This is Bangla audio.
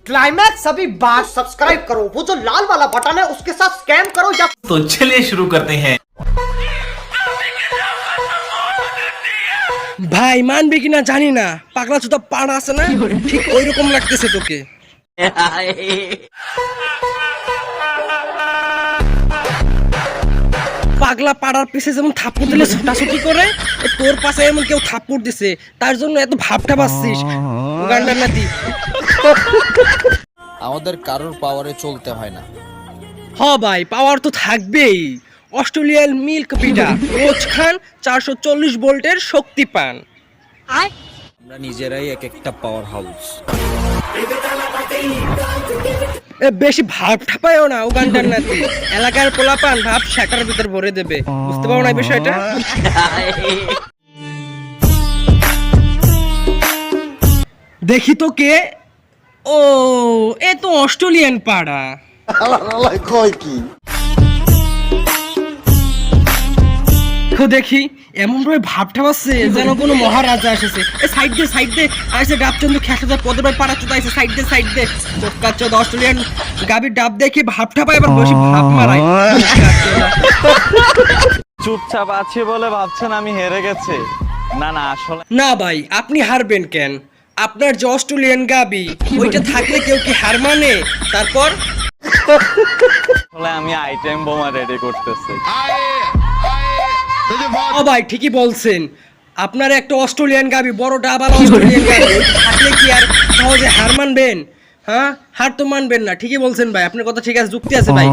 क्लाइमैक्स अभी बात। सब्सक्राइब करो, वो जो लाल वाला बटन है उसके साथ स्कैम करो या तो चलिए शुरू करते हैं। ভাই মানবি কিনা জানি না, পাগলা চোদা পাড়া আছে না, ঠিক ওই রকম লাগতেছে তোকে। পাগলা পাড়ার পিছে যেমন থাপ্পড় দিলে ছোটাছুটি করে, তোর পাশে এমন কেউ থাপ্পড় দিছে, তার জন্য এত ভাবটা পাচ্ছিস উগান্ডার নাতি। আমাদের কারোর পাওয়ারে চলতে হয় না। হ ভাই, পাওয়ার তো থাকবেই। অস্ট্রেলিয়ান মিল্ক পিঠা রোজ খান, 440 ভোল্টের শক্তি পান। আমরা নিজেরাই এক একটা পাওয়ার হাউস। বেশি ভাব ঠাপায়ও না উগান্ডার নাতি, এলাকার পোলাপান ভাব শাটার ভিতর ভরে দেবে, বুঝতে পারো না এই বিষয়টা? দেখি তো কে? ও, এ তো অস্ট্রেলিয়ান পাড়া। দেখি এমন ভাবে ভাব ঠাপাচ্ছে যেন কোনো মহারাজা এসেছে। সাইড দে আইসে ডাবচন্দ্র খেসাতে পদের ভাই পাড়া চোদা আইসে, সাইড দে চোদ অস্ট্রেলিয়ান গাবির ডাব দেখে ভাব ঠাপায়, এবার বসে ভাব মারায়। চুপচাপ আছি বলে ভাবছেন আমি হেরে গেছি? না না, আসলে না ভাই, আপনি হারবেন কেন? আপনার যে অস্ট্রেলিয়ান গাবি ওইটা থাকলে কেউ কি হার মানে? তারপর আমি আইটেম বোমা রেডি করতেছি। ও ভাই ঠিকই বলছেন, আপনার একটা অস্ট্রেলিয়ান গাবি, বড় ডাবালা অস্ট্রেলিয়ান গাবি থাকলে কি আর সহজে হার মানবেন? হ্যাঁ, হার তো মানবেন না। ঠিকই বলছেন ভাই, আপনার কথা ঠিক আছে, যুক্তি আছে ভাই।